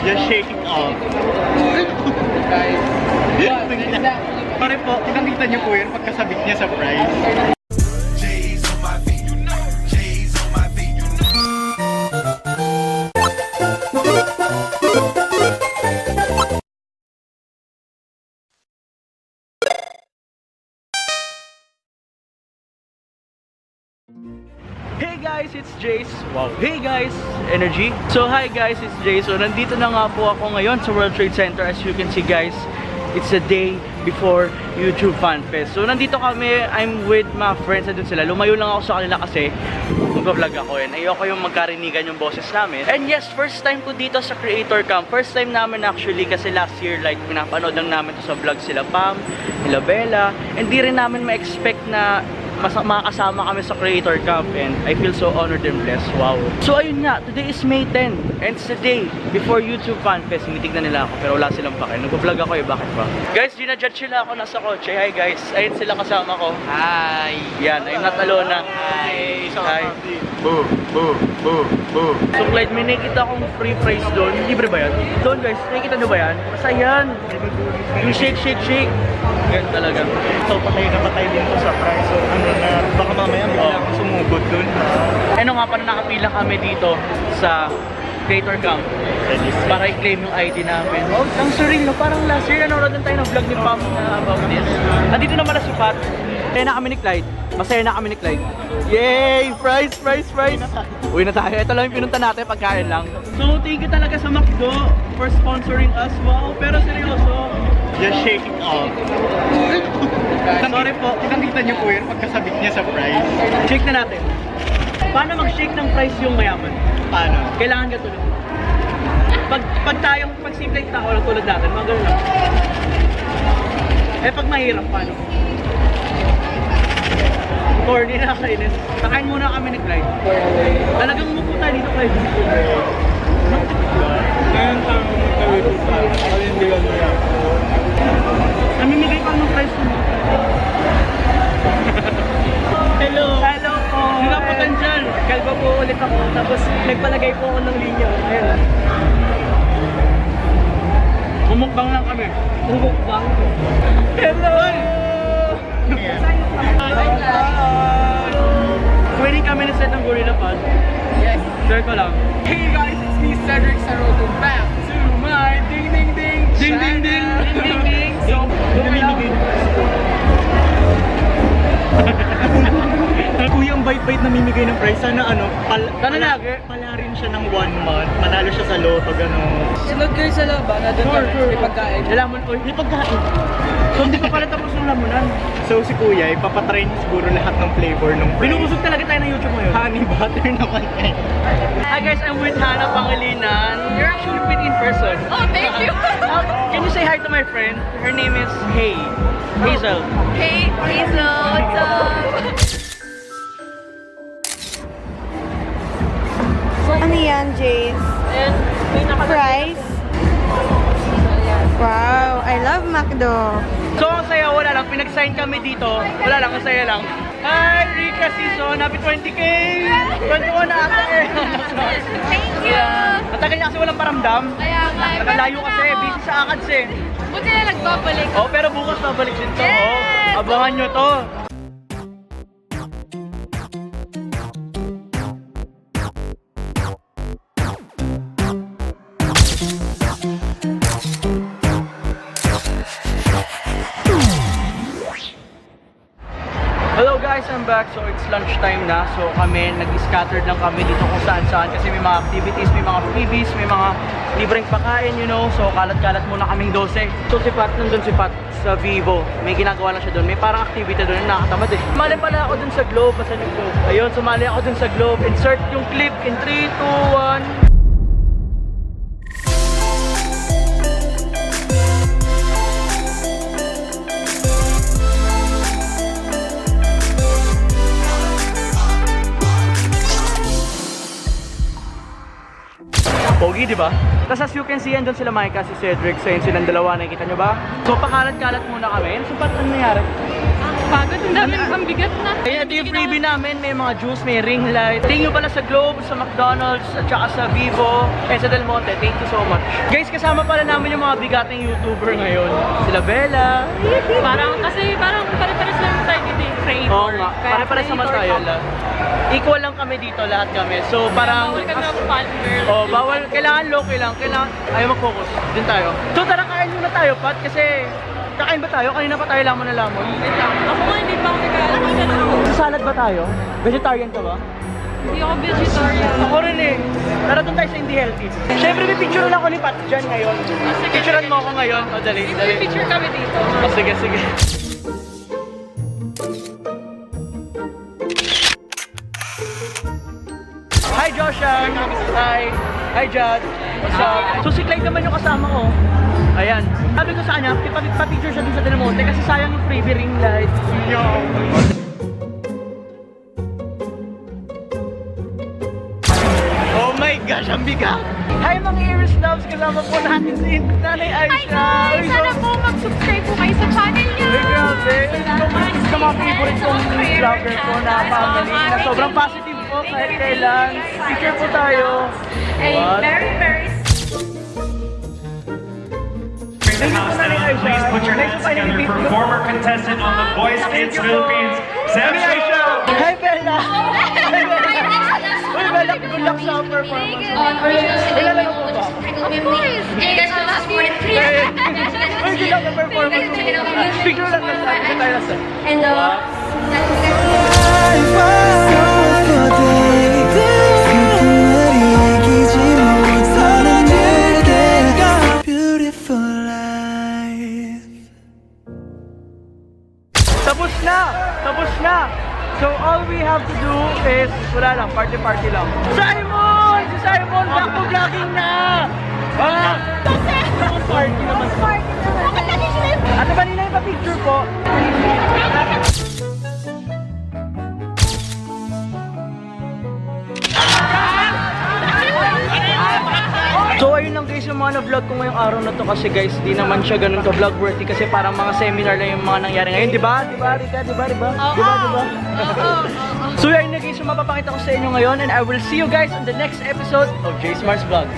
Just shaking off. Guys, Pare po, nakita niyo po yun pagkasabit niya sa price. Jayce on my feet, you know. Jayce on my feet, you know. Hey guys, it's Jayce. Wow. Hey guys, energy. So hi guys, it's Jayce. So nandito na nga po ako ngayon sa World Trade Center. As you can see guys, it's a day before YouTube Fan Fest. So nandito kami, I'm with my friends. Nandun sila. Lumayo lang ako sa kanila kasi mag-vlog ako yun. Ayoko yung magkarinigan yung boses namin. And yes, first time ko dito sa Creator Camp. First time namin actually kasi last year like pinapanood lang namin to sa vlog sila Pam, nila Bella. And di rin namin ma-expect na makakasama kami sa Creator Camp and I feel so honored and blessed. Wow. So ayun nga, today is May 10 and it's the day before YouTube Fan Fest. Tinitignan nila ako pero wala silang pake. Nag-vlog ako eh, bakit ba? Guys, ginajudge sila ako nasa kotse. Hi guys, ayun sila kasama ko. Hi! Yan, I'm not alone na. Hi! Hi! Boo! Boo! Boo! Boo! So Clyde, may nakikita akong free fries doon. Libre ba yan? Doon guys, nakikita nyo ba yan? Basta yan! Yung shake, shake, shake! Yan talaga. So patay na patay din to sa price. So ano na, baka mamaya bigla akong sumugot dun. Ano nga pa na nakapila kami dito sa Creator Camp para i-claim yung ID namin. Oh, ang surreal no? Parang last year nanonood lang tayo ng vlog ni Pam na about this. Nandito naman na si Pat. Masaya na kami ni Clyde. Masaya na kami ni Clyde. Yay! Fries! Fries! Fries! Uwi na tayo. Ito lang yung pinunta natin. Pagkain lang. So, thank you talaga sa McDo for sponsoring us. Wow! Pero seryoso. Just shaking off. Sorry po, nakita niyo po yun pagkasabit niya sa price. Shake na natin. Paano mag-shake ng fries yung mayaman? Paano? Kailangan ka tulad. Pag simpleng tao lang tulad natin, mga ganun lang. Eh pag mahirap, paano? Corny na kainis. Nakain muna kami ni Clyde. Talagang umupo tayo dito, Clyde. Ngayon tayo magkawito sa kalindigan mo yan. Namimigay pa ng price mo. Hello! Hello po! Hinaputan dyan. Kalba po ulit ako. Tapos nagpalagay po ako ng linya. Ayun. Umukbang lang kami. Umukbang? Hello! Pwede kami na set ng Gorilla Pod. yes. Share ko lang. Hey guys, it's me, Cedric Saroto, back to my ding ding ding Ding ding ding! Ding ding ding! So, Kuyang bite-bite namimigay ng price. Sana ano, Sana lagi. pala rin siya ng 1 month. Manalo siya sa loto, gano'n. Sunod kayo sa loob, na doon kami, may pagkain. Lamon, oy, may pagkain. So, hindi pa pala tapos ng lamunan. So si Kuya, ipapatry niya siguro lahat ng flavor ng price. Binubusog talaga tayo ng YouTube ngayon. Honey butter naman eh. Hi guys, I'm with Hannah Pangilinan. You're actually pretty in person. Oh, thank you. Can you say hi to my friend? Her name is Hazel. Hey, Hazel, what's up? Ano yan, Jayce? Fries? Wow, I love McDo. So ang saya, wala lang. Pinag-sign kami dito. Wala lang, ang saya lang. Hi, Rika Season. Happy 20K! 21 na ata eh. Thank you. Ang tagal niya kasi walang paramdam. Kaya nga. Nagalayo kasi, busy sa akads eh. Buti na nagbabalik. Oh, pero bukas babalik din to. Yes! Oh, abangan nyo to. Hello guys, I'm back. So it's lunchtime na. So kami, nag-scattered lang kami dito kung saan-saan kasi may mga activities, may mga freebies, may mga libreng pagkain, you know. So kalat-kalat muna kaming 12. So si Pat, nandun si Pat sa Vivo. May ginagawa lang siya doon. May parang activity doon na nakatamad eh. Sumali pala ako dun sa Globe. Basta yung Globe. Ayun, sumali ako dun sa Globe. Insert yung clip in 3, 2, 1. Pogi, di ba? Tapos as you can see, andun sila Micah, si Cedric, so yun silang dalawa, nakikita nyo ba? So pakalat-kalat muna kami. Ano sa Pat, ano nangyari? Pagod, ang dami, ang bigat na. Kaya ito yung freebie namin, may mga juice, may ring light. Thank you pala sa Globe, sa McDonald's, at saka sa Vivo, and sa Del Monte. Thank you so much. Guys, kasama pala namin yung mga bigating YouTuber ngayon. Sila Bella. Parang pare-pares lang tayo dito yung creator. Oo nga, pare-pares naman tayo lahat. Equal lang kami dito, lahat kami. So parang... Bawal kami ng fan girl. Oh, bawal. Kailangan low-key lang. Kailangan... Ayaw mag-focus. Dun tayo. So tara, kain muna tayo, Pat, kasi... Kakain ba tayo? Kanina pa tayo lamon na lamon. Wait lang. Ako nga, hindi pa ako nag-aalam. Sa salad ba tayo? Vegetarian ka ba? Hindi ako vegetarian. Ako rin eh. Tara doon tayo sa hindi healthy. Siyempre may picture lang ako ni Pat dyan ngayon. Picturean mo ako ngayon. O dali, dali. May picture kami dito. O sige, sige. Hi Joshua! Hi! Hi Jad! What's up? So si Clyde naman yung kasama ko. Ayan. Sabi ko sa kanya, pa-picture siya dun sa Del Monte kasi sayang yung freebie ring light. Oh my gosh, ang bigat! Hi mga Iris Loves! Kasama po natin si Nanay Aisha! Hi guys! Sana po mag-subscribe po kayo sa channel niyo. Ay, grabe! Sa mga favorite kong vlogger po na family na sobrang positive po kahit kailan. Picture po tayo. What? Very In the house that please put your hands together for former contestant on The Voice Kids Philippines, Sammy Aisha. Hi Bella! Hi Bella! Uy Bella, good luck sa performance. Ilan lang po ba? Of course! Uy, good luck sa performance. Picture lang lang tayo. Tayo lang sa. Tapos na! Tapos na! So all we have to do is, wala lang, party-party lang. Simon! Si Simon! Back to vlogging na! Ah! Party naman. Ate ba nila yung pa-picture po? So ayun lang guys yung mga na-vlog ko ngayong araw na to kasi guys di naman siya ganun ka vlog worthy kasi parang mga seminar lang yung mga nangyari ngayon, di ba? Di ba, Rika? Di ba? Di ba? Di ba? Di ba? So yun na guys yung mapapakita ko sa inyo ngayon and I will see you guys on the next episode of Jayce Mars Vlogs.